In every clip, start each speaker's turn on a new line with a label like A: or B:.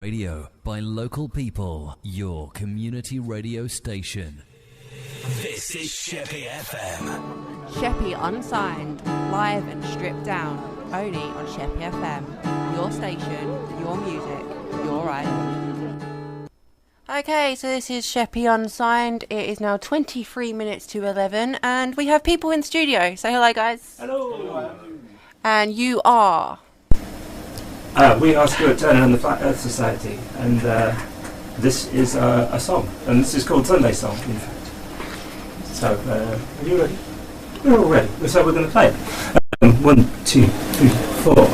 A: Radio by local people, your community radio station. This is Sheppey FM.
B: Sheppey Unsigned, live and stripped down, only on Sheppey FM. Your station, your music, your island. Okay, so this is Sheppey Unsigned. It is now 23 minutes to 11, and we have people in the studio. Say hello, guys.
C: Hello.
B: And you are...
C: We are Stuart and the Flat Earth Society, and this is a song, and this is called Sunday Song, in fact. So, are you ready? We're all ready, so we're going to play it. 1, 2, 3, 4.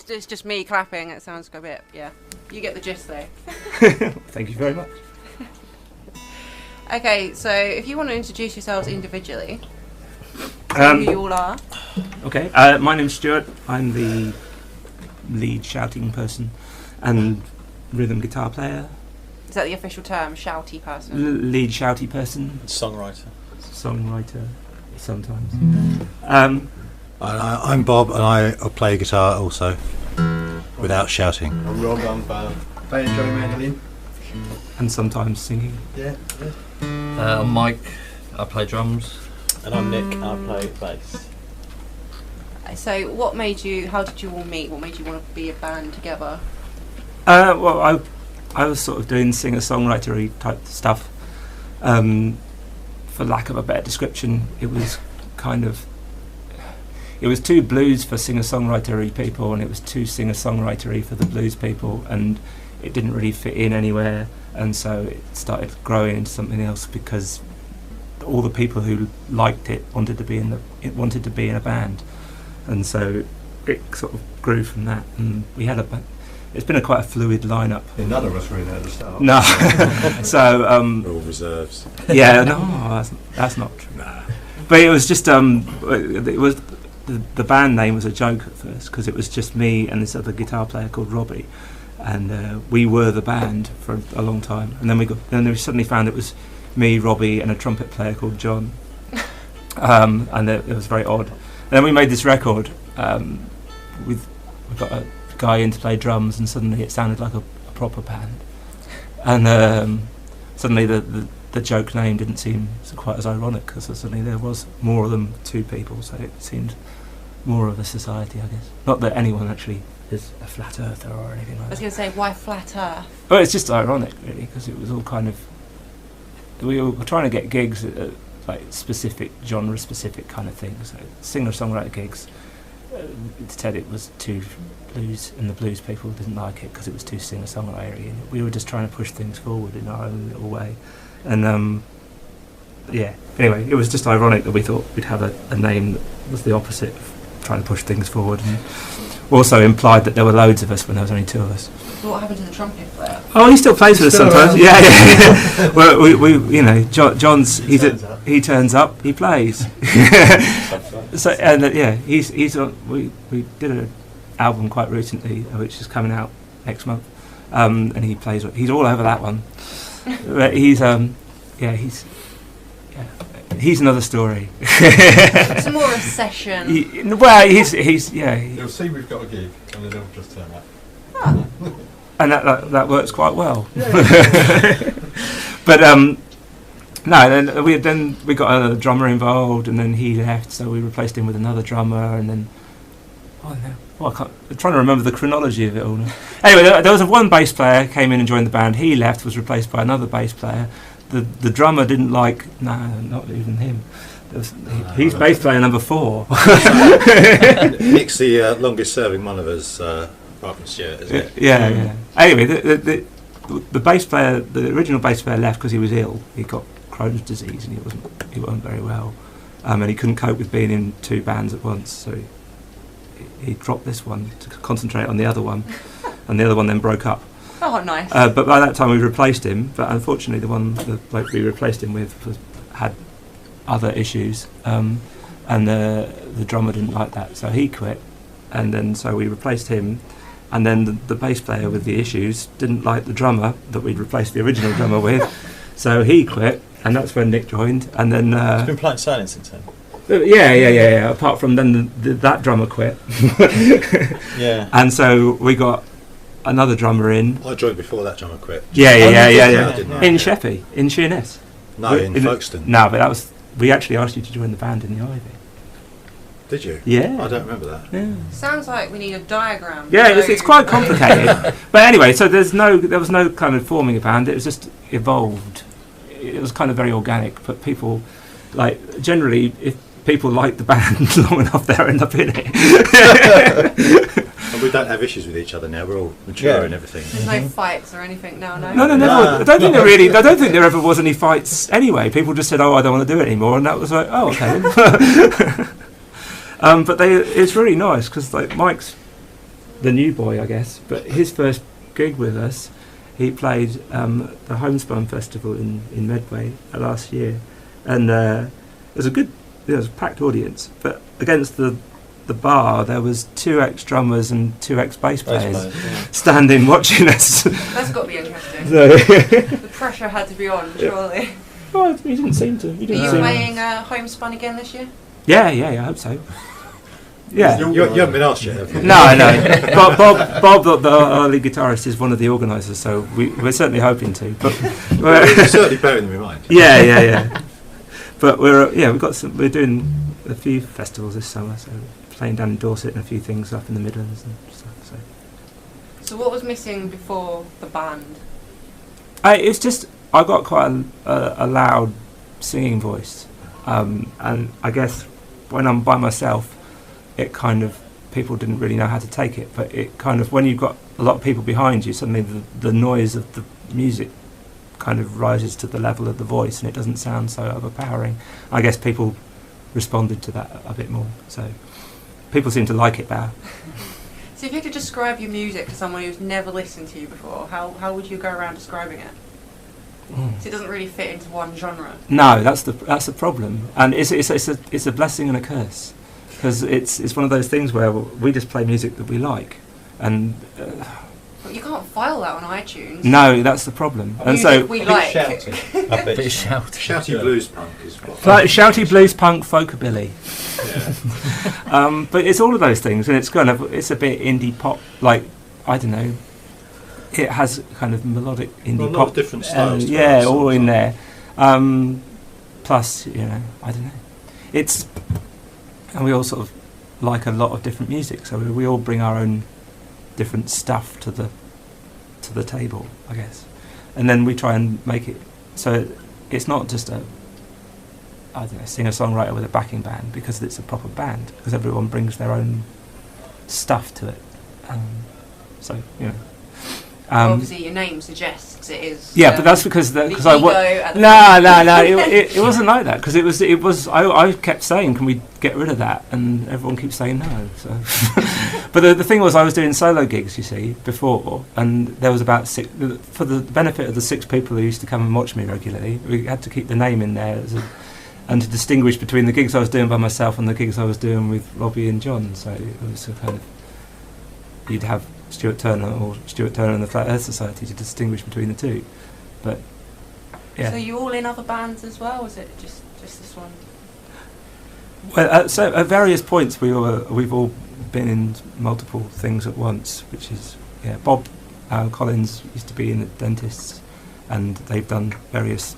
B: It's just me clapping. It sounds a bit, yeah. You get the gist though.
C: Thank you very much.
B: Okay, so if you want to introduce yourselves individually, who you all are.
C: Okay, my name's Stuart. I'm the lead shouting person and rhythm guitar player.
B: Is that the official term, shouty person?
C: Lead shouty person.
D: Songwriter,
C: sometimes.
D: I'm Bob, and I play guitar also, without shouting.
E: I'm Rob, I'm playing Johnny mandolin.
C: And sometimes singing.
E: Yeah.
F: I'm Mike, I play drums.
G: And I'm Nick, I play bass.
B: So how did you all meet? What made you want to be a band together?
C: Well, I was sort of doing singer-songwritery type stuff for lack of a better description, it was too blues for singer-songwritery people, and it was too singer-songwritery for the blues people, and it didn't really fit in anywhere, and so it started growing into something else because all the people who liked it wanted to be in a band, and so it sort of grew from that, and we had it's been quite a fluid lineup.
E: None of us were in there at the start.
C: No, so
D: We're all reserves.
C: yeah, no, that's not true.
D: Nah.
C: But it was just it was the band name was a joke at first because it was just me and this other guitar player called Robbie, and we were the band for a long time, and then we suddenly found it was me, Robbie, and a trumpet player called John, and it was very odd. And then we made this record. We got a guy in to play drums, and suddenly it sounded like a proper band, and suddenly the joke name didn't seem quite as ironic because suddenly there was more than two people, so it seemed more of a society, I guess. Not that anyone actually is a flat earther or anything like
B: I was
C: that.
B: going to say, why flat earth?
C: Well, it's just ironic, really, because it was all kind of... We were trying to get gigs at like specific, genre-specific kind of things. So singer-songwriter gigs. Instead, it was too blues, and the blues people didn't like it because it was too singer-songwritery. And we were just trying to push things forward in our own little way. And, yeah. Anyway, it was just ironic that we thought we'd have a name that was the opposite of trying to push things forward. And also implied that there were loads of us when there was only two of us.
B: So what happened to the trumpet player?
C: Oh, he still plays with us
E: Still
C: sometimes.
E: around.
C: Yeah. Well, we you know, John's he turns up, he plays. So and yeah, he's we did an album quite recently, which is coming out next month, and he plays. He's all over that one. But he's another story.
B: It's more a session.
C: He's
E: You'll see we've got a gig, and then it'll just turn up.
B: Ah.
C: and that works quite well.
E: Yeah.
C: But no, then we got another drummer involved, and then he left, so we replaced him with another drummer, and then I'm trying to remember the chronology of it all now. Anyway, there was one bass player came in and joined the band. He left, was replaced by another bass player. The drummer didn't like. No, not even him. He's bass player number 4.
D: Nick's the longest serving one of us, apart from Stuart, isn't it?
C: Yeah. Anyway, the bass player, the original bass player, left because he was ill. He got Crohn's disease and he wasn't very well, and he couldn't cope with being in two bands at once. So he dropped this one to concentrate on the other one, and the other one then broke up.
B: Oh, nice.
C: But by that time we replaced him. But unfortunately, the bloke we replaced him with had other issues, and the drummer didn't like that, so he quit. And then so we replaced him, and then the bass player with the issues didn't like the drummer that we'd replaced the original drummer with, so he quit, and that's when Nick joined. And then
G: It's been playing silent since then.
C: yeah. Apart from then that drummer quit.
G: Yeah.
C: And so we got another drummer in.
D: I joined before that drummer quit.
C: Yeah.
D: didn't I?
C: In Sheppey, in Sheerness.
D: No, in Folkestone.
C: No, but that was... We actually asked you to join the band in the Ivy.
D: Did you?
C: Yeah.
D: I don't remember that.
C: Yeah.
B: Sounds like we need a diagram.
C: Yeah, it's quite complicated. But anyway, so there was no kind of forming a band. It was just evolved. It was kind of very organic. But people, like, generally, if people like the band long enough, they'll end up in it.
D: And we don't have issues with each other now. We're all mature and everything.
B: There's no fights or anything. No.
C: No, never. I don't think there ever was any fights anyway. People just said, "Oh, I don't want to do it anymore," and that was like, "Oh, okay." But it's really nice because like Mike's the new boy, I guess. But his first gig with us, he played the Homespun Festival in Medway last year, and it was a packed audience. But against the bar, there was 2 ex-drummers and 2 ex-bass players standing watching us.
B: That's got to be interesting.
C: So
B: The pressure had to be on, surely.
C: well, he didn't seem to.
B: Are you playing Homespun again this year?
C: Yeah, I hope so. Yeah.
D: You haven't been asked yet, have you?
C: No. Bob, the early guitarist, is one of the organisers, so we're certainly hoping to. But
D: We're certainly bearing them in mind.
C: Yeah. But we're doing a few festivals this summer, so playing down in Dorset and a few things up in the Midlands and stuff.
B: So what was missing before the band?
C: It's just I got quite a loud singing voice, and I guess when I'm by myself, it kind of, people didn't really know how to take it, but it kind of, when you've got a lot of people behind you, suddenly the noise of the music kind of rises to the level of the voice, and it doesn't sound so overpowering. I guess people responded to that a bit more, so people seem to like it better.
B: So if you could describe your music to someone who's never listened to you before, how would you go around describing it? So it doesn't really fit into one genre.
C: No, that's the problem, and it's a blessing and a curse, because it's one of those things where we just play music that we like, and
B: but you can't file that on iTunes.
C: no, that's the problem. And
B: Music
C: so
B: we like.
G: Shouty.
F: A bit shouty.
E: Shouty blues punk is what.
C: shouty blues punk folkabilly.
E: Yeah.
C: But it's all of those things, and it's a bit indie pop, like, I don't know. It has kind of melodic indie
E: Well, a lot
C: pop,
E: of different styles to
C: yeah,
E: it,
C: all in
E: sometimes.
C: there. Plus, I don't know. And we all sort of like a lot of different music, so we all bring our own different stuff to the table, I guess. And then we try and make it so it's not just a singer-songwriter with a backing band, because it's a proper band, because everyone brings their own stuff to it.
B: Obviously, your name suggests it is.
C: Yeah, but that's because
B: the
C: I
B: ego at the
C: no, it wasn't like that, because it was. I kept saying, can we get rid of that? And everyone keeps saying no. So, but the thing was, I was doing solo gigs, you see, before, and there was about 6. For the benefit of the 6 people who used to come and watch me regularly, we had to keep the name in there and to distinguish between the gigs I was doing by myself and the gigs I was doing with Robbie and John. So it was a kind of, you'd have Stuart Turner and the Flat Earth Society to distinguish between the two. But yeah.
B: So you all in other bands as well, or is it just this one?
C: Well, so at various points we've all been in multiple things at once, which is Bob Collins used to be in the Dentists, and they've done various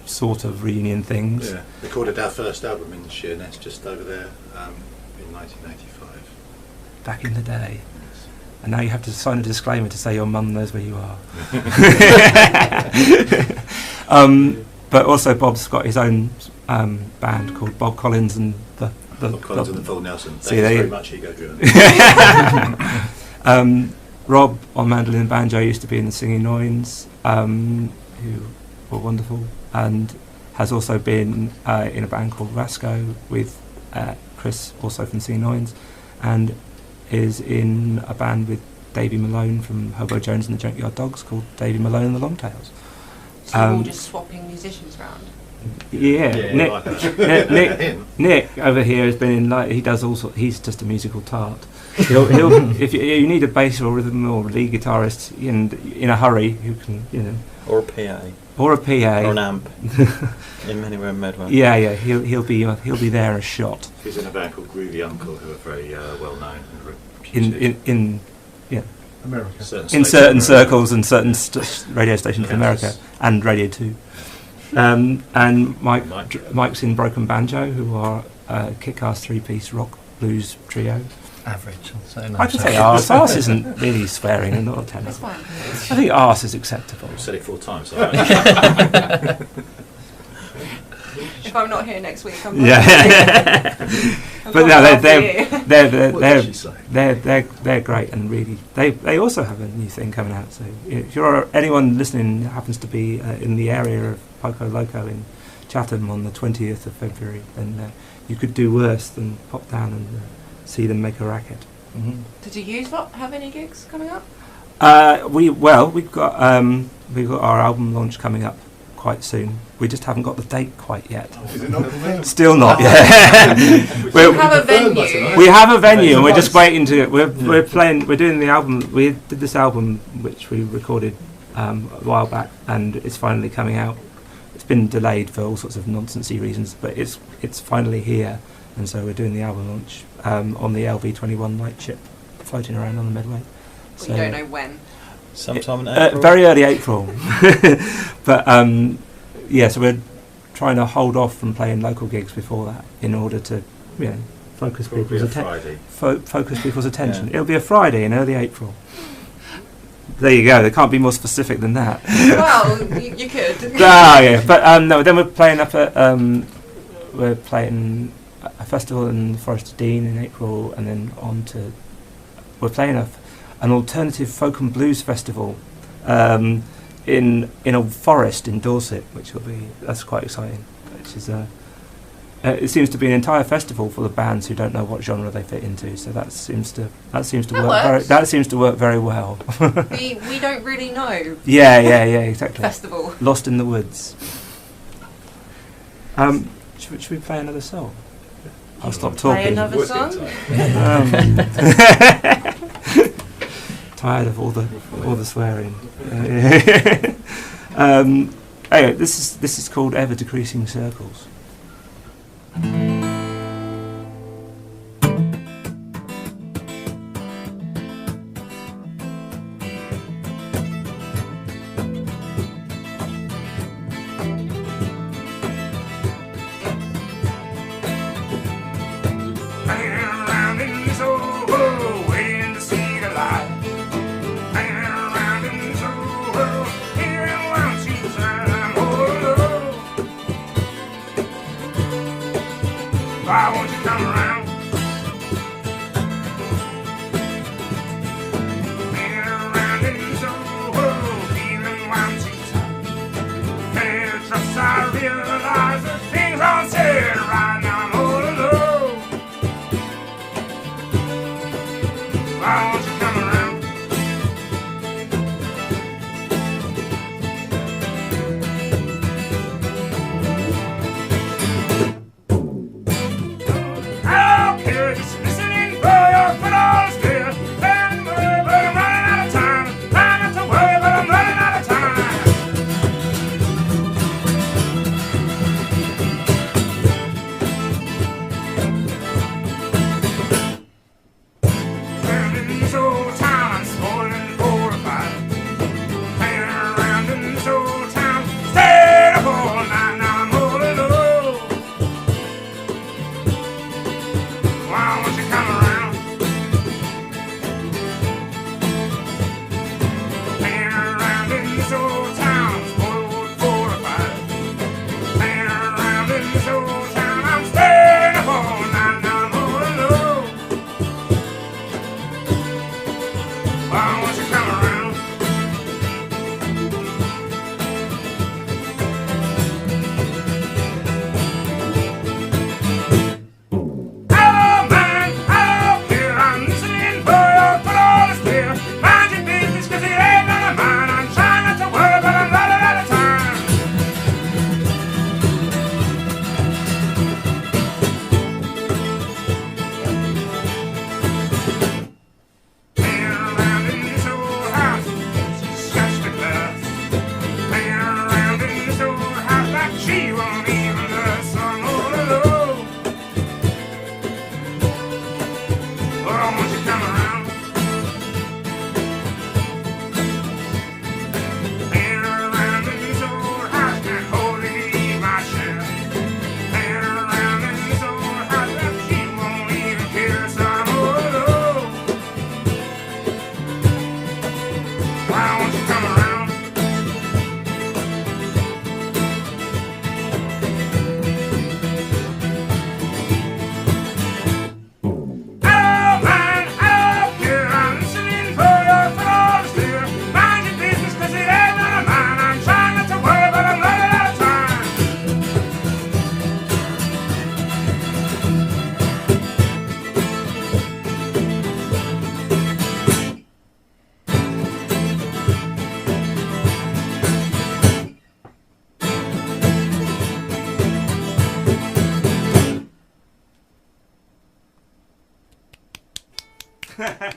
C: sort of reunion things.
D: Yeah, recorded our first album in Sheerness just over there in 1985.
C: Back in the day. And now you have to sign a disclaimer to say your mum knows where you are. But also Bob's got his own band called Bob Collins and the
D: Bob Collins and the Full Nelson.
C: See,
D: Thanks very much, ego driven.
C: Rob on mandolin and banjo used to be in the Singing Noins, who were wonderful, and has also been in a band called Rasco with Chris, also from Singing Noins, and is in a band with Davey Malone from Hobo Jones and the Junkyard Dogs called Davey Malone and the Longtails.
B: So you're all just swapping musicians around?
C: Yeah, Nick over here has been in, he does all he's just a musical tart. He'll if you need a bass or rhythm or lead guitarist in a hurry who can,
G: Or a PA.
C: Or a PA.
G: Or an amp. In Anywhere in Medway.
C: Yeah, he'll be there in a shot.
D: He's in a band called Groovy Uncle, who are very well known
C: in
E: America.
C: in certain circles and certain radio stations in America and Radio 2. And Mike's in Broken Banjo, who are a kick-ass 3-piece rock blues trio.
F: Average.
C: I can say arse. Arse isn't really swearing and not a tenor.
B: That's fine.
C: I think arse is acceptable.
D: I've said it 4 times.
B: If I'm not here next week, I'm
C: But no, they're great, and really they also have a new thing coming out. So if you're anyone listening who happens to be in the area of Poco Loco in Chatham on the 20th of February, then you could do worse than pop down and see them make a racket. Mm-hmm.
B: Did you have any gigs coming up?
C: We've got our album launch coming up quite soon. We just haven't got the date quite yet.
E: Is it not confirmed?
C: Still not yet.
B: We have a venue.
C: We have a venue, and we're just waiting to. We're playing. We're doing the album. We did this album which we recorded a while back, and it's finally coming out. It's been delayed for all sorts of nonsensy reasons, but it's finally here, and so we're doing the album launch on the LV21 lightship floating around on the Medway.
B: But you don't know when.
G: Sometime in April?
C: Very early April. But so we're trying to hold off from playing local gigs before that in order to focus people's attention. Focus people's attention.
G: Yeah.
C: It'll be a Friday in early April. There you go. They can't be more specific than that.
B: Well, you could.
C: Yeah. But no. Then we're playing up at we're playing a festival in the Forest of Dean in April, and then we're playing an alternative folk and blues festival in a forest in Dorset, that's quite exciting. Which is it seems to be an entire festival full of bands who don't know what genre they fit into. So that seems to work very well.
B: We don't really know.
C: Yeah, exactly.
B: Festival.
C: Lost in the woods. Should we play another song? I'll stop talking.
B: Play another song.
C: Tired of all the swearing. Anyway, this is called Ever Decreasing Circles.
H: Why won't you come around? Been around in Soho, feeling one too tight. And trust I realize that things aren't said right now. I'm all alone. Why won't you come around?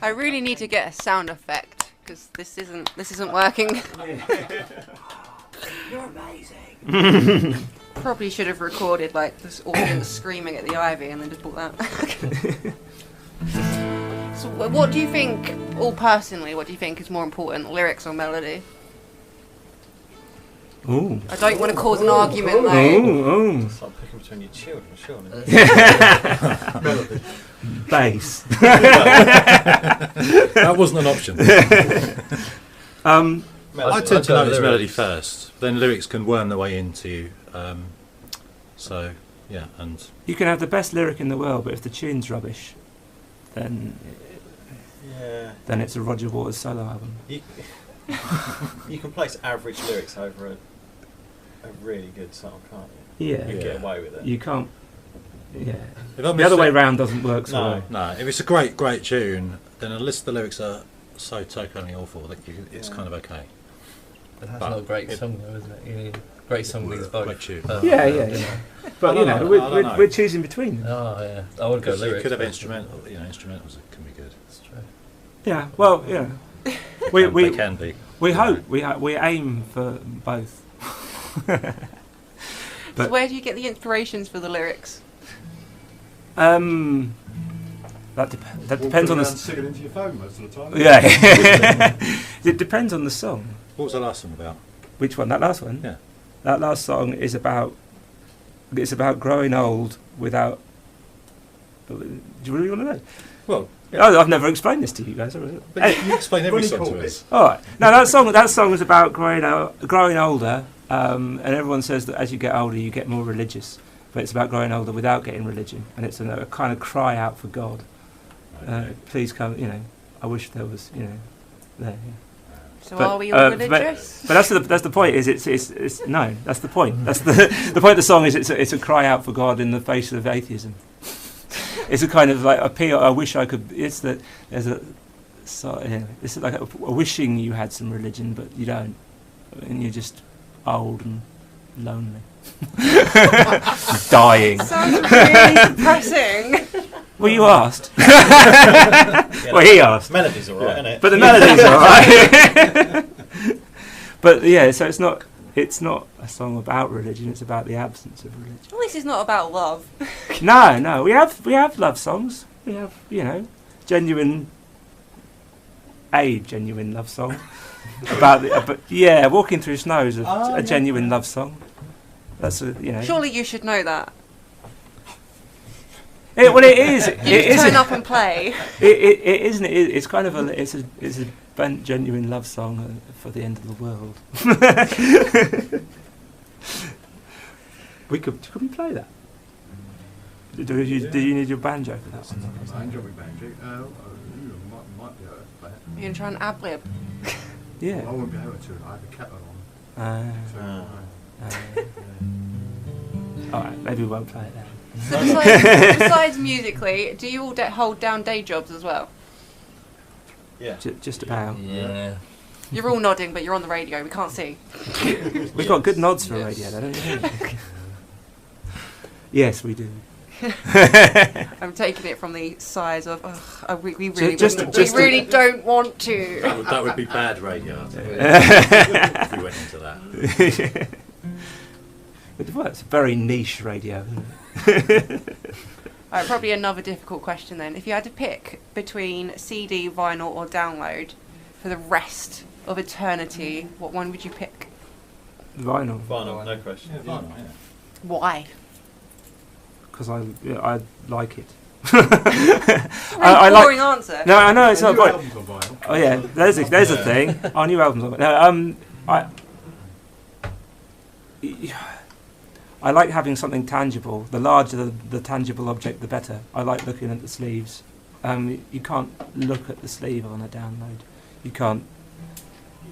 B: I really need to get a sound effect because this isn't working.
C: You're amazing.
B: Probably should have recorded like this audience screaming at the ivy and then just brought that. So what do you think, all personally, what do you think is more important, lyrics or melody?
C: Ooh.
B: I don't want to cause an argument though.
C: Ooh.
G: It's like picking between your children, surely.
E: Melody.
C: Bass.
E: That wasn't an option.
D: I tend to notice melody first, then lyrics can worm their way into you. So, yeah, and
C: You can have the best lyric in the world, but if the tune's rubbish, then it's a Roger Waters solo album.
G: You can place average lyrics over a really good song, can't you?
C: Yeah.
G: You get away with it.
C: You can't. Yeah.
D: if I
C: The other way round doesn't work so well.
D: No, if it's a great tune, then unless the lyrics are so totally awful that it's kind of okay.
F: But that's not a great song, though, isn't it? You need a great song needs both.
D: Great tune.
C: Yeah. But you know, we're choosing between them.
F: Oh yeah, I would go lyrics.
D: You could have instrumental. Instrumentals can be good.
F: That's true.
C: Yeah. Well, yeah.
D: They can be.
C: We hope we aim for both.
B: So where do you get the inspirations for the lyrics?
C: That depends on the.
E: Singing into your phone most of the time.
C: Yeah. It depends on the song.
D: What was the last song about?
C: Which one? That last one?
D: Yeah.
C: That last song is about. It's about growing old without. Do you really want to know?
D: Well,
C: Oh, I've never explained this to you guys.
D: but you explain every song to us.
C: All right. No, that song was about growing older, and everyone says that as you get older, you get more religious. But it's about growing older without getting religion, and it's a kind of cry out for God. Please come. I wish there was. There. Yeah.
B: So are we all religious?
C: But that's the point. Is it's no. That's the point. That's the point of the song. Is it's a cry out for God in the face of atheism. It's a kind of like appeal. I wish I could. It's that there's a. So, yeah, it's like a wishing you had some religion, but you don't, and you're just old and lonely, dying.
B: Sounds really depressing.
C: Well, you asked. Well, he asked.
G: Melody's alright, isn't it?
C: But the melody's alright. But yeah, so it's not a song about religion. It's about the absence of religion.
B: Well, this is not about love.
C: No, we have love songs. We have genuine love song about Walking Through Snow is a genuine love song. That's
B: Surely you should know that.
C: It is.
B: You turn up and play.
C: It isn't. It's kind of it's a genuine love song for the end of the world. Could we play that? Do you need your banjo for that one?
E: Banjo. Might be able to play it.
B: You're going to try and ad-lib.
C: Yeah.
E: I won't be able to. I have a kettle on.
C: Alright, maybe we won't play it then.
B: So besides musically, do you all hold down day jobs as well?
G: Yeah.
C: Just about.
F: Yeah.
B: You're all nodding, but you're on the radio. We can't see.
C: We've got good nods for radio, though, don't you? Yes, we do.
B: I'm taking it from the size of. We really,
C: really
B: don't want to.
D: That would be bad radio if we went into that.
C: Well, it's a very niche radio, isn't it?
B: Alright, probably another difficult question then. If you had to pick between CD, vinyl, or download for the rest of eternity, what one would you pick?
C: Vinyl.
G: Vinyl, no question.
E: Yeah, vinyl, yeah.
B: Why?
C: Because I like it.
B: Boring answer.
C: No, I know it's not.
E: New albums on vinyl.
C: Oh yeah, there's a thing. Our new albums. No, I like having something tangible. The larger the tangible object, the better. I like looking at the sleeves. You can't look at the sleeve on a download. You can't.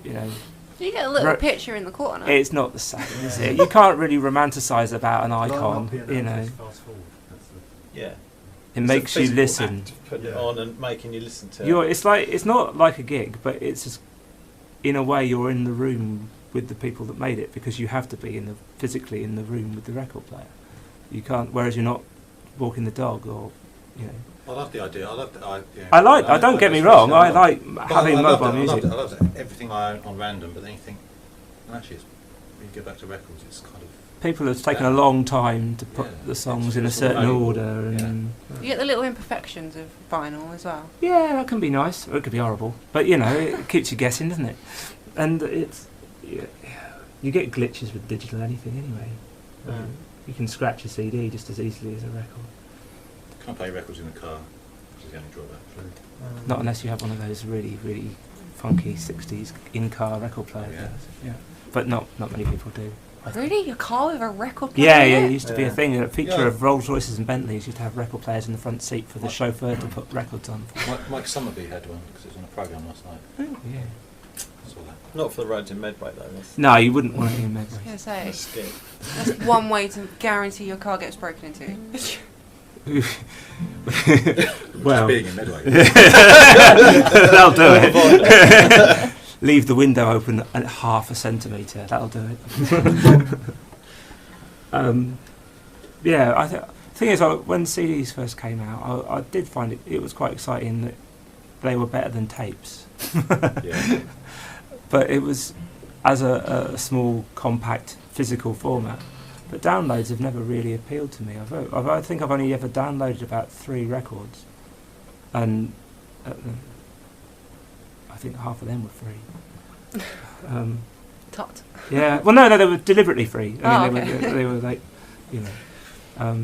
C: You
B: get a little picture in the corner.
C: It's not the same, is it? You can't really romanticise about an icon.
G: Yeah.
C: It makes you listen.
G: Putting it on and making you listen to it.
C: It's not like a gig, but it's just, in a way you're in the room with the people that made it, because you have to be physically in the room with the record player. You can't, whereas you're not walking the dog or.
D: I love the idea.
C: Don't get me wrong. I like having mobile music.
D: I love everything I own on random, but then you think, actually, when you go back to records, it's kind of.
C: People have taken a long time to put the songs in a certain order, and
B: you get the little imperfections of vinyl as well.
C: Yeah, that can be nice, or it could be horrible. But it keeps you guessing, doesn't it? And you get glitches with digital anything anyway. You can scratch a CD just as easily as a record.
D: Can't play records in the car, which is the only drawback.
C: Not unless you have one of those really, really funky 60s in-car record player.
D: Yeah.
C: Yeah. But not many people do.
B: Really? A car with a record player?
C: Yeah,
B: in
C: it
B: it?
C: used to be a thing. A feature
D: Yeah.
C: of Rolls Royces and Bentleys used to have record players in the front seat for the chauffeur to put records on.
D: Mike Summerby had one because it was on a programme last night.
C: Yeah.
D: Saw that.
G: Not for the roads in Medway though.
C: No, you wouldn't want it in
B: I was
C: Medway.
B: going to say,
G: That's scary.
B: that's one way to guarantee your car gets broken into.
C: Well,
D: Being in Medway.
C: that'll do it. Leave the window open at half a centimetre. That'll do it. Yeah, I think. Thing is, when CDs first came out, I did find it was quite exciting that they were better than tapes.
D: Yeah.
C: But it was as a small, compact, physical format. But downloads have never really appealed to me. I think I've only ever downloaded about 3 records, and I think half of them were free.
B: Tot.
C: Yeah. Well, no, they were deliberately free. I mean,
B: okay.
C: they were like, you know,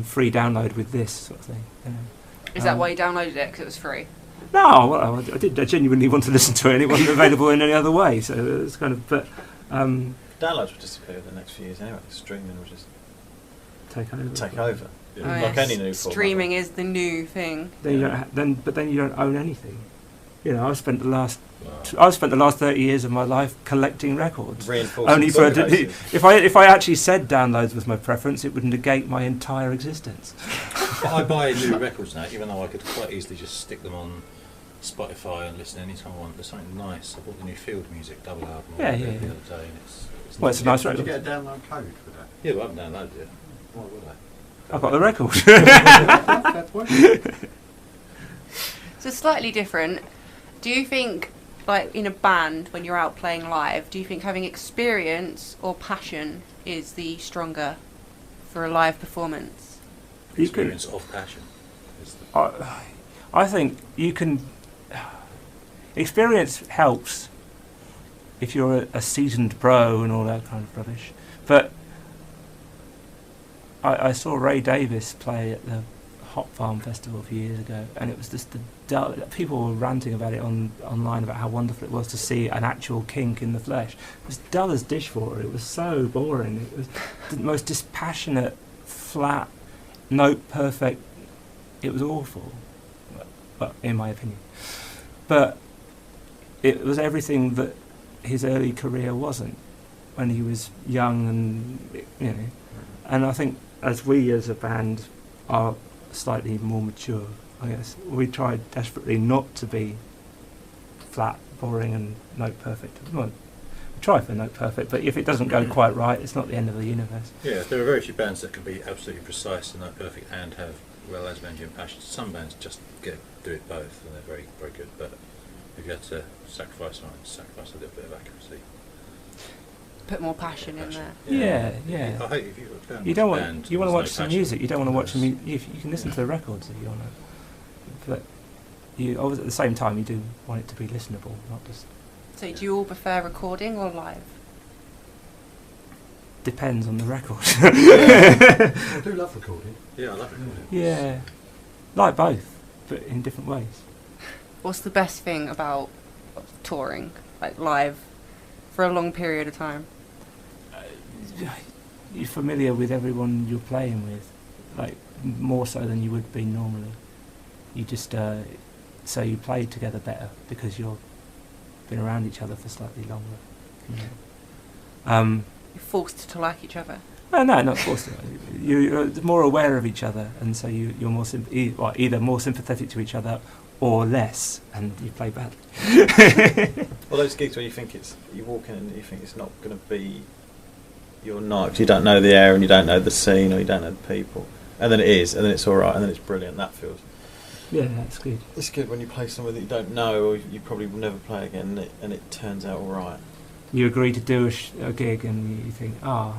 C: free download with this sort of thing. You know.
B: Is that why you downloaded it? Because it was free?
C: No, well, I genuinely want to listen to it. It wasn't available in any other way, so it's kind of. But
G: Downloads will disappear in the next few years anyway. Streaming will just
C: take over.
G: take over.
B: Oh,
G: Like
B: yeah,
G: any new format.
B: streaming is the new thing.
C: Then you don't. Then you don't own anything. You know, I've spent the last 30 years of my life collecting records.
G: Reinforcing
C: Only for
G: databases.
C: if I actually said downloads was my preference, it would negate my entire existence.
D: But I buy new records now, even though I could quite easily just stick them on Spotify and listen anytime I want. There's something nice. I bought the new Field Music double album
C: Yeah,
D: the
C: yeah.
D: other day, and it's
C: Well, it's a nice
E: Did you
C: record.
E: get a download code for that?
D: Yeah, but I haven't downloaded it. Why would I?
C: I've got the record.
E: That's what.
B: So slightly different. Do you think, like in a band, when you're out playing live, do you think having experience or passion is the stronger for a live performance?
C: You can-
D: Experience of passion. Is the,
C: I think you can. Experience helps if you're a seasoned pro and all that kind of rubbish. But I saw Ray Davis play at the Hop Farm Festival a few years ago, and it was just people were ranting about it online about how wonderful it was to see an actual kink in the flesh. It was dull as dishwater. It was so boring. It was the most dispassionate, flat, note perfect. It was awful, well, in my opinion. But it was everything that his early career wasn't when he was young, and you know. And I think as we as a band are slightly more mature, I guess we tried desperately not to be flat, boring, and note perfect. Well, we try for note perfect, but if it doesn't go quite right, it's not the end of the universe.
D: yeah, there are very few bands that can be absolutely precise and not perfect and have well as energy and passion. Some bands just do it both, and they're very, very good. But if you had to sacrifice a little bit of accuracy.
B: Put more passion in there.
C: Yeah.
D: I hate if you go
C: You don't want
D: band,
C: you want to
D: there's
C: watch
D: no
C: some
D: passion.
C: music. You don't want to watch some. You can listen to the records if you want to, but you always at the same time you do want it to be listenable, not just.
B: So do you all prefer recording or live?
C: Depends on the record.
E: I do love recording.
D: Yeah, I love recording.
C: Yeah, like both, but in different ways.
B: What's the best thing about touring, like live, for a long period of time?
C: You're familiar with everyone you're playing with, like more so than you would be normally. You just so you play together better because you've been around each other for slightly longer. You know.
B: You're forced to like each other.
C: Well, no, not forced to. You're more aware of each other, and so you're more either more sympathetic to each other or less, and you play badly.
G: Well, those gigs where you think you walk in and you think it's not going to be your night 'cause you don't know the air and you don't know the scene or you don't know the people, and then it is, and then it's all right, and then it's brilliant. That feels.
C: Yeah, that's good.
G: It's good when you play somewhere that you don't know or you probably will never play again, and it turns out all right.
C: You agree to do a gig, and you think, I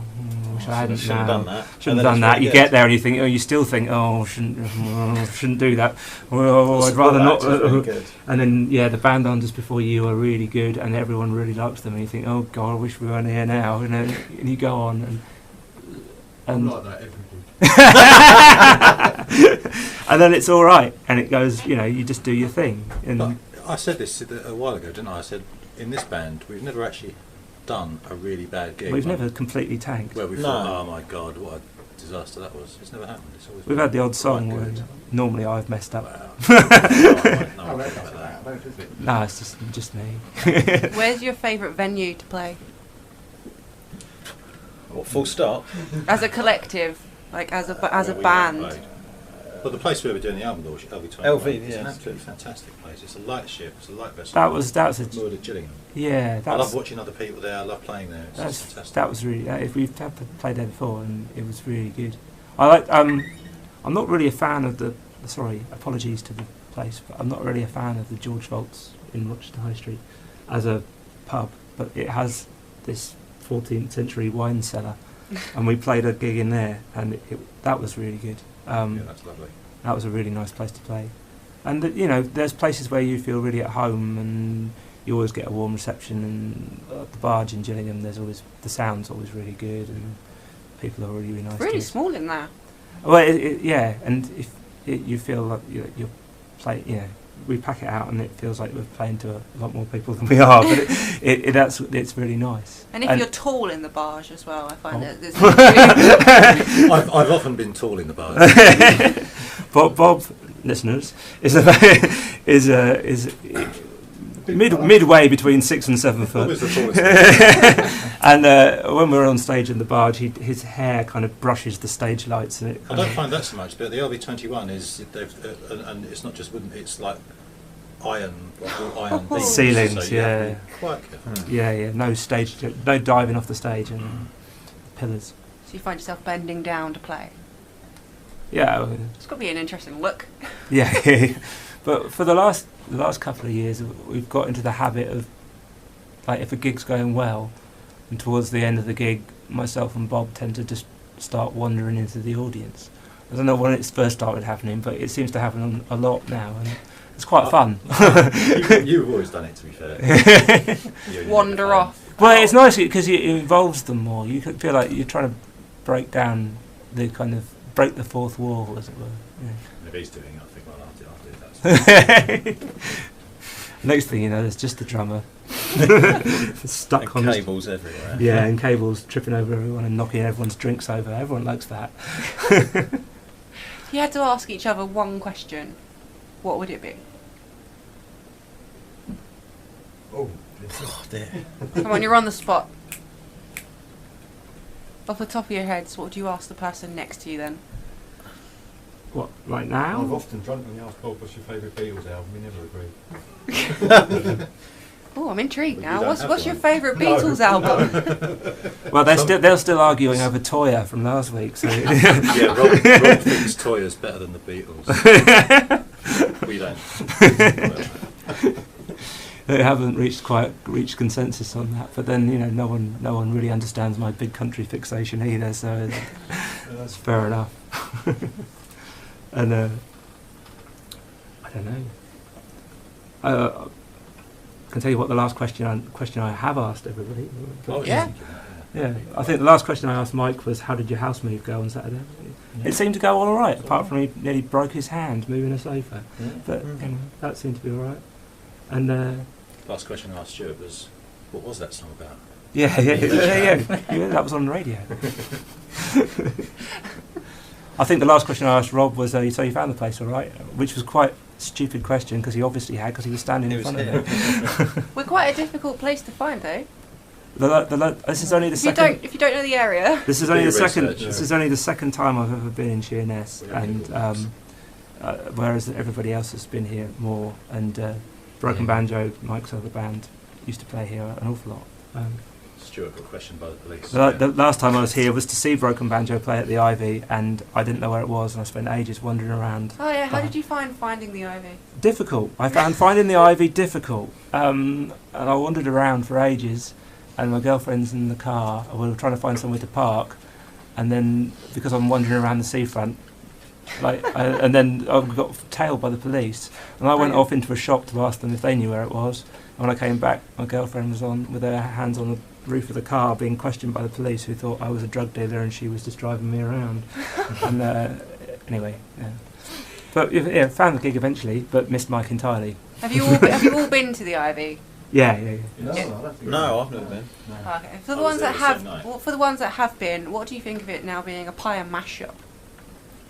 C: wish I hadn't
G: Shouldn't have done that.
C: Shouldn't have
G: And then
C: done
G: it's
C: that.
G: really
C: You
G: good.
C: get there and you think, you still think, shouldn't do that. Well, I'd rather not.
G: Really good.
C: And then, the band on just before you are really good, and everyone really likes them, and you think, oh God, I wish we weren't here now. And you go on,
E: I'm
C: and
E: like that every gig.
C: and then it's all right, and it goes. You just do your thing. And
D: But I said this a while ago, didn't I? I said in this band, we've never actually done a really bad gig.
C: We've never completely tanked.
D: Where we
G: No.
D: thought, oh my god, what a disaster that was. It's never happened. It's always
C: We've
D: been
C: had the odd song
D: quite
C: where
D: good.
C: normally I've messed up.
D: Wow.
E: Oh,
D: No,
E: that's
D: about
E: not
D: that.
E: bad, is it?
C: No, it's just me.
B: Where's your favourite venue to play?
G: What, full stop?
B: As a collective, like as a
D: Where we
B: band.
D: played. Well, the place where we're doing the album launch, LV21,
G: LV,
D: it's
G: yeah,
D: an
G: it's
D: absolutely fantastic place. It's a light ship, it's a light vessel.
C: That's a
D: moored at Gillingham.
C: yeah.
D: I love
C: That's
D: watching other people there. I love playing there. It's just fantastic.
C: that was really. If we've played there before, and it was really good. I like. I'm not really a fan of the. Sorry, apologies to the place, but I'm not really a fan of the George Volts in Rochester High Street as a pub. But it has this 14th century wine cellar, and we played a gig in there, and that was really good.
D: Yeah, that's lovely.
C: That was a really nice place to play. And there's places where you feel really at home, and you always get a warm reception. And at the Barge in Gillingham, there's always the sound's always really good, and people are really nice.
B: Really
C: to
B: small in there.
C: Well, yeah, and if you feel like you're playing, we pack it out, and it feels like we're playing to a lot more people than we are. But it's really nice.
B: And if you're tall in the barge as well, I find
C: Oh.
B: that there's really
D: I've often been tall in the bar.
C: Bob, listeners, is midway between 6 and 7 foot.
D: Always the tallest.
C: And when we're on stage in the Barge, his hair kind of brushes the stage lights, and
D: I don't find that so much, but the LV21 is and it's not just wooden; it's like iron beams,
C: Ceilings,
D: so you have to
C: yeah.
D: be quite careful.
C: yeah, no diving off the stage, and pillars.
B: So you find yourself bending down to play.
C: Yeah,
B: It's got to be an interesting look.
C: yeah. But for the last couple of years, we've got into the habit of, like, if a gig's going well, and towards the end of the gig, myself and Bob tend to just start wandering into the audience. I don't know when it first started happening, but it seems to happen a lot now, and it's quite fun.
D: You've always done it, to be fair. You
B: Wander
D: never
B: off.
C: Well, it's nice because it involves them more. You could feel like you're trying to break the fourth wall, as it were. Yeah.
D: If he's doing it, I think, well, I'll do that.
C: Next thing you know, there's just the drummer stuck on
G: And cables everywhere.
C: Yeah, and cables tripping over everyone and knocking everyone's drinks over. Everyone likes that.
B: If you had to ask each other one question, what would it be?
E: Oh,
G: Oh dear.
B: Come on, you're on the spot. Off the top of your heads, what would you ask the person next to you then?
C: What, right
E: I've
C: now?
E: often drunkenly asked Bob what's your favourite Beatles album. We never agreed.
B: Oh, I'm intrigued
D: Well, you
B: now.
D: don't
B: What's
D: have
B: your
D: one.
B: favourite
E: No,
B: Beatles album?
C: Well, they're still arguing over Toya from last week. So
D: Yeah, Rob thinks Toya's better than the Beatles. We don't.
C: they haven't reached consensus on that. But then no one really understands my big country fixation either. So that's fair enough. And I don't know. I can tell you what the last question I have asked everybody.
D: Oh,
B: Yeah.
C: Yeah, I think the last question I asked Mike was, how did your house move go on Saturday? It seemed to go all right, apart from he nearly broke his hand moving a sofa.
D: Yeah.
C: But that seemed to be all right. And
D: Last question I asked Stuart was, what was that song about?
C: yeah, that was on the radio. I think the last question I asked Rob was, so you found the place all right? Which was quite a stupid question, because he obviously had, because he was standing in front of it.
B: We're quite a difficult place to find, though.
C: This is only the second.
B: If you don't know the area.
C: This is only
D: Do
C: the
D: your
C: second.
D: research,
C: This
D: yeah.
C: is only the second time I've ever been in Sheerness,
D: We don't need
C: and whereas everybody else has been here more. And Broken
F: Yeah.
C: Banjo, Mike's other band, used to play here an awful lot.
D: Stuart got questioned by the police.
C: The last time I was here was to see Broken Banjo play at the Ivy, and I didn't know where it was, and I spent ages wandering around.
B: Oh yeah, how did you find finding the Ivy?
C: Difficult. I found finding the Ivy difficult, and I wandered around for ages. And my girlfriend's in the car, and we were trying to find somewhere to park, and then because I'm wandering around the seafront, and then I got tailed by the police, and I went off into a shop to ask them if they knew where it was. And when I came back, my girlfriend was on with her hands on the roof of the car, being questioned by the police, who thought I was a drug dealer and she was just driving me around. And anyway, yeah. But yeah, found the gig eventually, but missed Mike entirely.
B: Have you all been to the Ivy?
C: Yeah, yeah, yeah.
E: No,
B: Yeah.
E: I don't think
G: No, I've never been.
B: Okay. For the
G: I
B: ones
G: was
B: that
G: there
B: have,
G: the same night.
B: well, for the ones that have been, what do you think of it now being a pie and mash shop?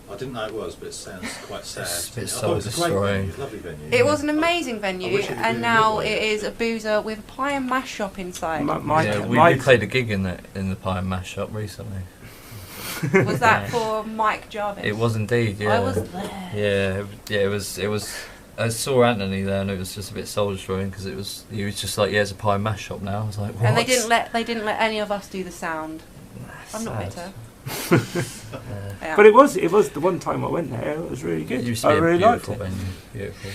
D: I didn't know it was, but it sounds quite sad.
F: It's a bit
D: I thought it was a great
F: soul-destroying.
D: venue, lovely venue.
B: It was an amazing
D: I
B: venue,
D: wish it had
B: and
D: been
B: now
D: midway.
B: it is a boozer with a pie and mash shop inside.
F: We played a gig in the Pie and Mash shop recently.
B: Was that for Mike Jarvis?
F: It was indeed, yeah.
B: I was there.
F: Yeah, it was. I saw Anthony there, and it was just a bit soul destroying because he was just like, yeah, it's a pie and mash shop now. I was like, what?
B: And they didn't let any of us do the sound. I'm not bitter. Yeah.
C: But it was the one time I went there. It was really good.
F: It used to
C: I
F: be a
C: really liked
F: beautiful
C: it.
F: venue. Beautiful.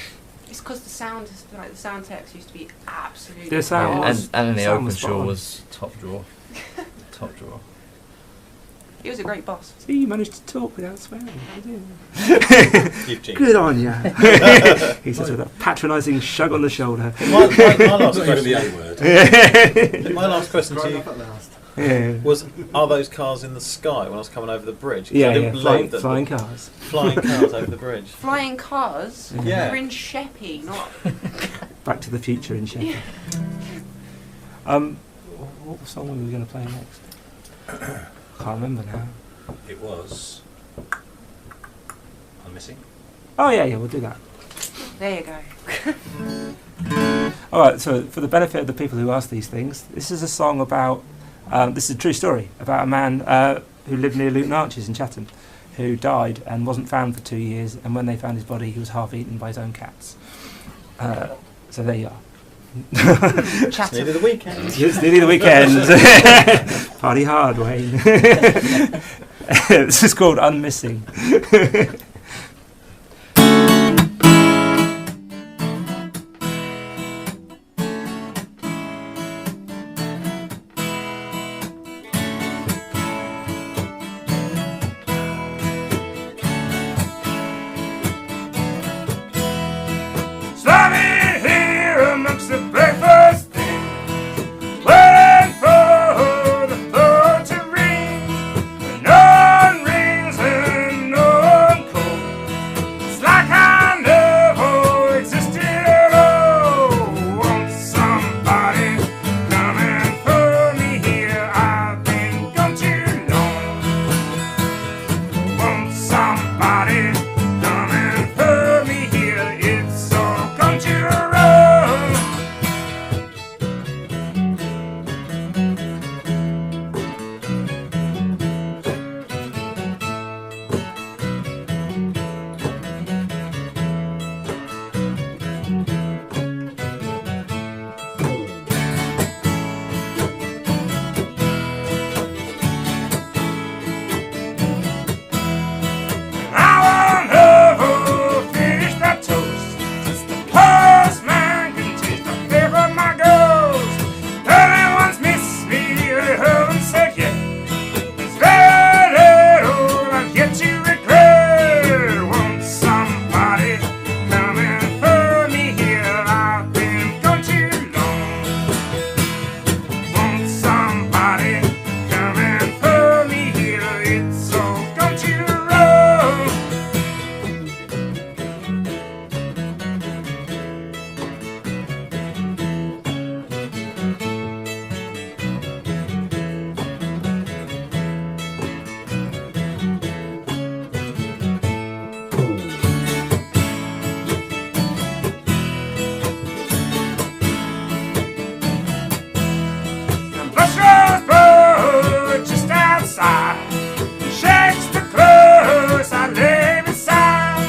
B: It's because the sound, the sound text used to be absolutely.
C: The sound
F: Yeah,
C: was-
F: and Anthony
C: sound was spot
F: Openshaw
C: on.
F: was top drawer. Top drawer.
B: He was a great boss.
C: See, you managed to talk without swearing.
G: You've jinxed
C: Good on you. He says with a patronising shrug on the shoulder.
G: My last
D: Not even the
G: question.
D: A word.
G: My last question to
E: Right
G: you
E: up at last.
C: Yeah,
G: was: are those cars in the sky when I was coming over the bridge? 'Cause I
C: yeah,
G: didn't
C: yeah.
G: believe that
C: Flying cars.
G: flying cars over the bridge.
B: Flying cars.
G: Yeah.
B: We're in Sheppey, not.
C: Back to the Future in Sheppey. What song were we going to play next? Can't remember now.
D: It was. I'm missing.
C: Oh yeah, we'll do that.
B: There you go.
C: All right. So for the benefit of the people who ask these things, this is a song about. This is a true story about a man who lived near Luton Arches in Chatham, who died and wasn't found for 2 years. And when they found his body, he was half eaten by his own cats. So there you are.
G: It's nearly the weekend.
C: It's nearly the weekend. Party hard, Wayne. This is called Unmissing.
H: Standing here amongst the breakfast things, waiting for the phone to ring. But no one rings and no one calls. It's like I never existed at all. Want somebody coming for me here? I've been gone too long. Want somebody coming for me here? It's all gone too wrong. I will never finish that toast. Since the postman can taste the flavor of my ghost. Everyone's missed me, they haven't said yet. There's very little I've yet to regret. Want somebody coming for me here? I've been gone too long. Want somebody coming for me here? It's all gone too wrong. And Bushro's boat just outside shakes the clothes I lay beside.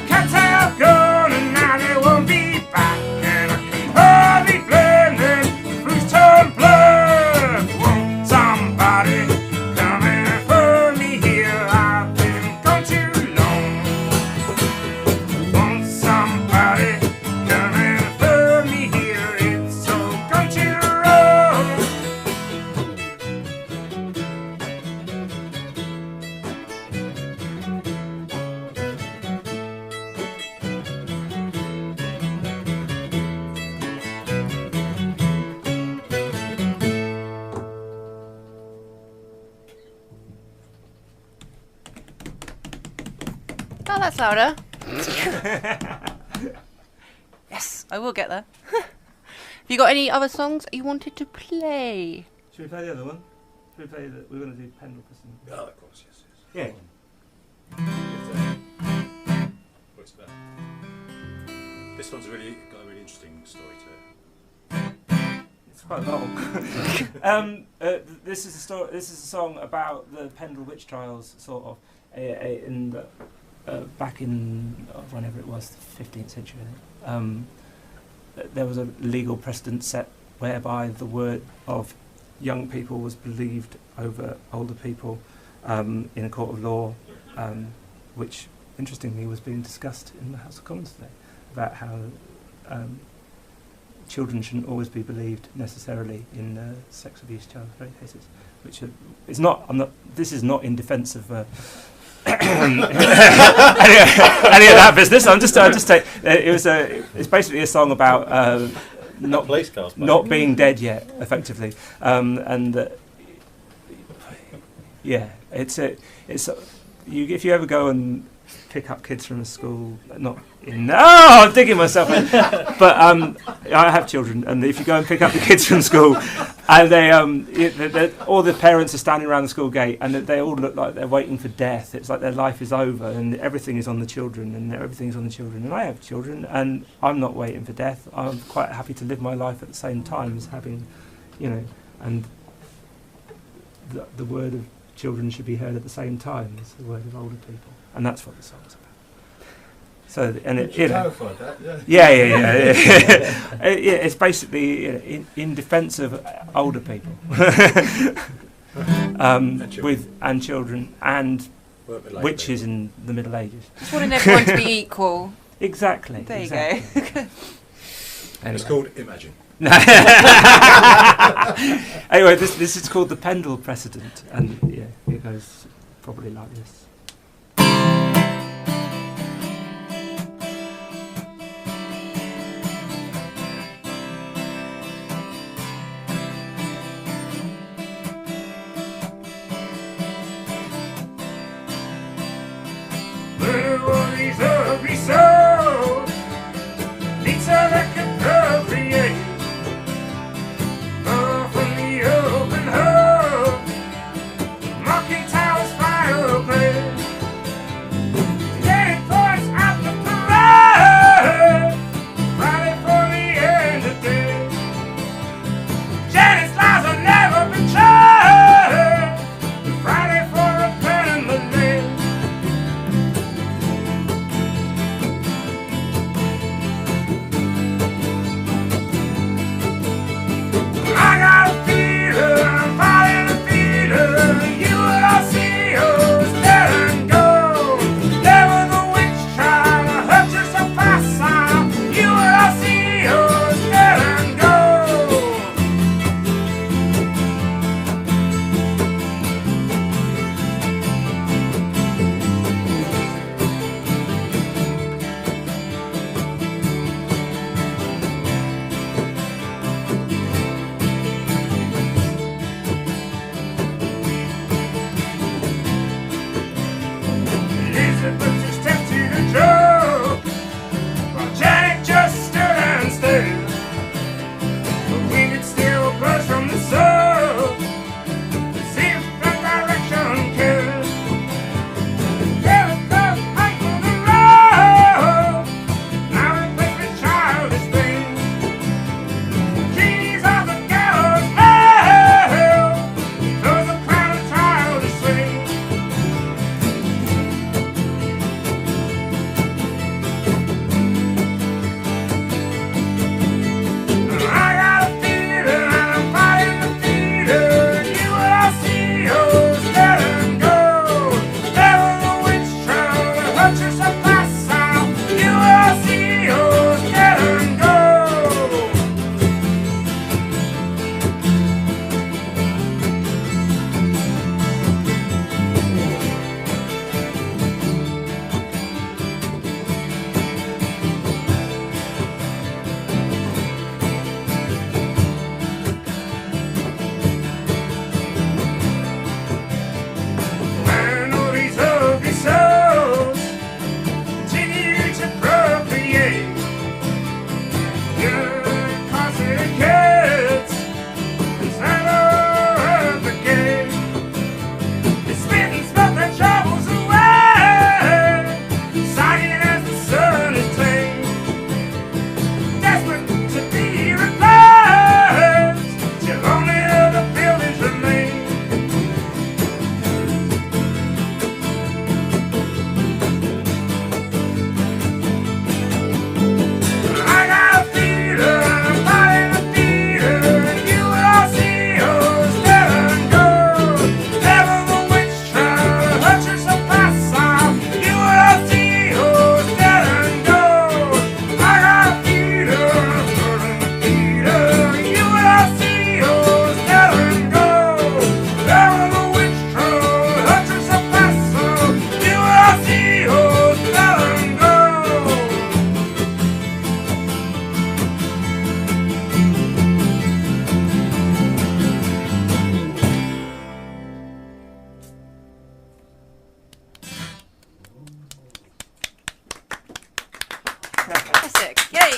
H: Cats have gone and now they won't be back, and I can hardly blame them. The fruit's turned blood. Want somebody coming for me here? I've been gone too long. Want somebody coming for me here? It's all gone too wrong.
B: Oh, that's louder. Yes, I will get there. Have you got any other songs that you wanted to play?
C: Should we play the other one? Should we play the... We're going to do Pendle Person.
D: Oh, of course, yes.
C: Yeah.
D: What's that? This one's got a really interesting story to it.
C: It's quite long. This is a story. This is a song about the Pendle witch trials, sort of, back in whenever it was, the 15th century. I think. There was a legal precedent set whereby the word of young people was believed over older people in a court of law, which, interestingly, was being discussed in the House of Commons today about how children shouldn't always be believed necessarily in sex abuse, child rape cases. Which it's not. This is not in defence of any of that business. It's basically a song about not being dead yet, effectively, if you ever go and pick up kids from a school, I'm digging myself in. But I have children, and if you go and pick up the kids from school, and all the parents are standing around the school gate, and they all look like they're waiting for death. It's like their life is over, and everything is on the children, and everything's on the children. And I have children, and I'm not waiting for death. I'm quite happy to live my life at the same time as having, and the word of children should be heard at the same time as the word of older people, and that's what the song's about. So, and
E: clarified that,
C: yeah. It's basically in defence of older people, and children and witches in the Middle Ages.
B: Just wanting everyone to be equal.
C: Exactly.
B: There you go.
C: Anyway.
D: It's called Imagine.
C: Anyway, this is called the Pendle Precedent, and it goes probably like this.
H: These ugly souls need to look appropriate. From the open hole, mocking towers fire open.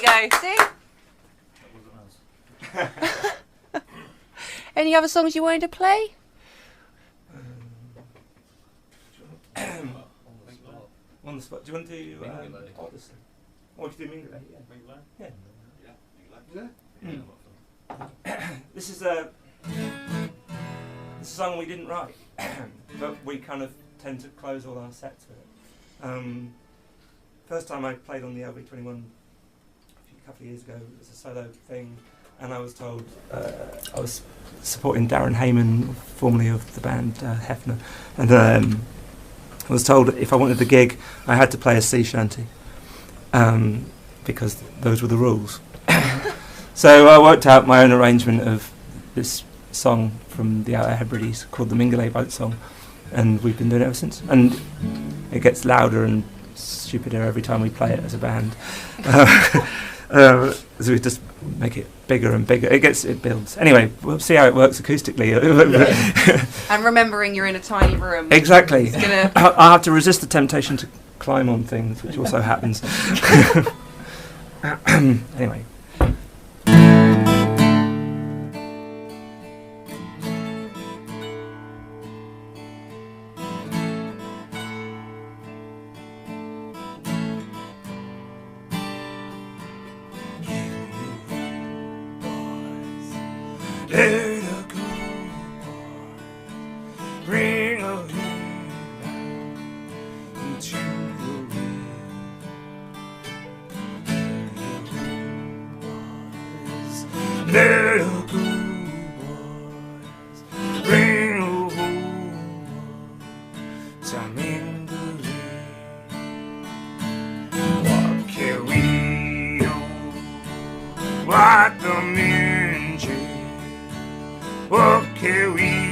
B: go. See? Any other songs you wanted to play?
C: On the spot. Do you want to do Odyssey? Or do you do Mingale? Yeah. This is a song we didn't write, but we kind of tend to close all our sets with it. First time I played on the LV21 a couple of years ago, it was a solo thing, and I was told I was supporting Darren Hayman, formerly of the band Hefner, and I was told if I wanted the gig, I had to play a sea shanty, because those were the rules. So I worked out my own arrangement of this song from the Outer Hebrides called the Mingale Boat Song, and we've been doing it ever since. And it gets louder and stupider every time we play it as a band. So we just make it bigger and bigger. It builds. Anyway, we'll see how it works acoustically.
B: And remembering you're in a tiny room.
C: Exactly.
B: It's gonna
C: I have to resist the temptation to climb on things, which also happens. Anyway.
H: What can we do?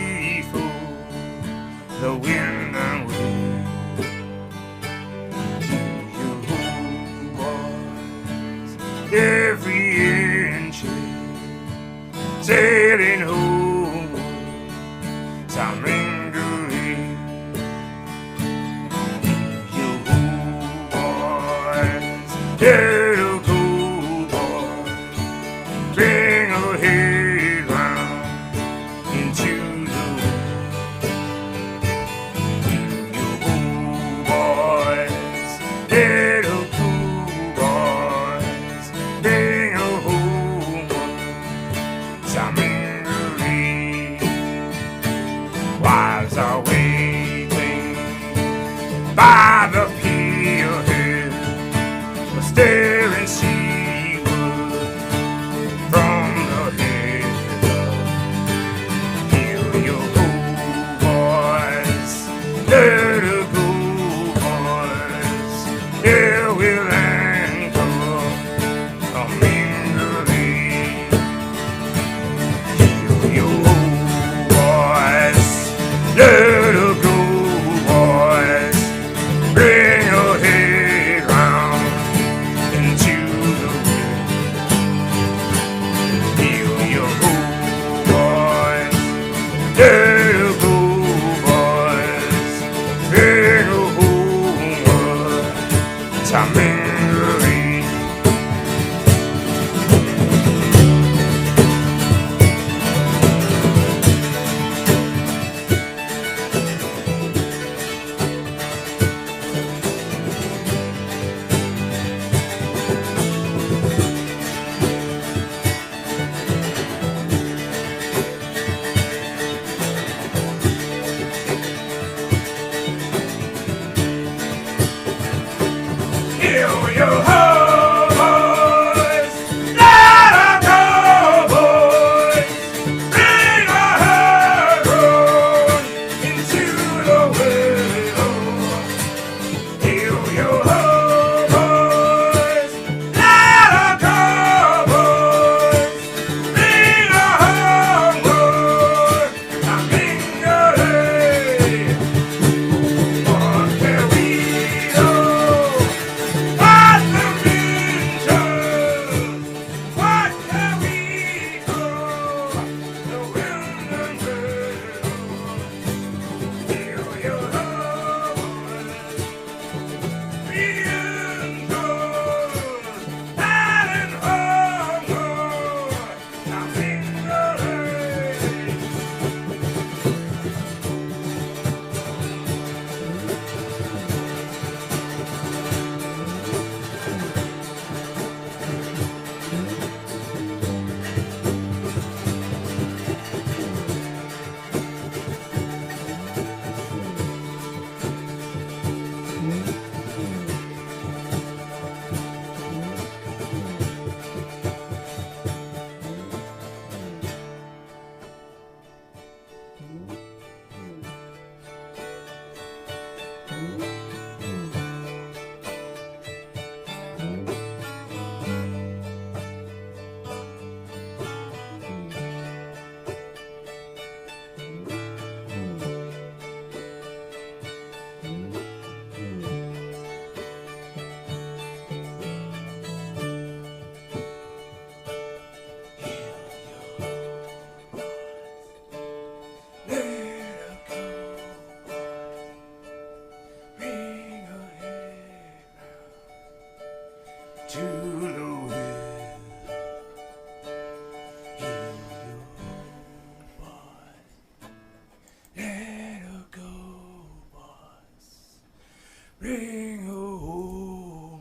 H: Ring o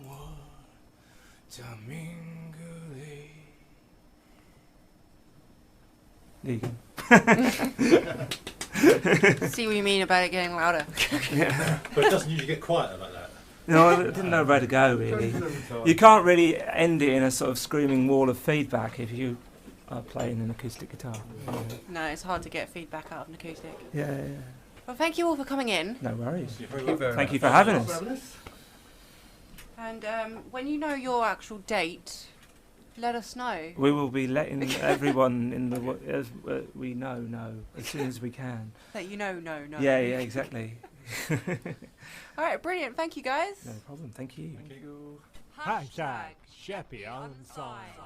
H: Tamingale.
C: There you go.
B: See what you mean about it getting louder.
C: Yeah.
D: But it doesn't usually get quieter like that.
C: No, I didn't know where to go, really. You can't really end it in a sort of screaming wall of feedback if you are playing an acoustic guitar.
B: No, it's hard to get feedback out of an acoustic.
C: Yeah, yeah.
B: Well, thank you all for coming in.
C: No worries.
F: Thank you very
C: Thank
F: much.
C: you for having us.
B: And when you know your actual date, let us know.
C: We will be letting everyone in the as we know as soon as we can.
B: That you know.
C: Yeah, exactly.
B: All right, brilliant. Thank you, guys.
C: No problem. Thank you.
H: Hashtag Sheppey Unsigned.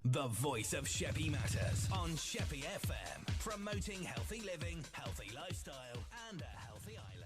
A: The voice of Sheppey Matters on Sheppey FM, promoting healthy living, healthy lifestyle, and a healthy island.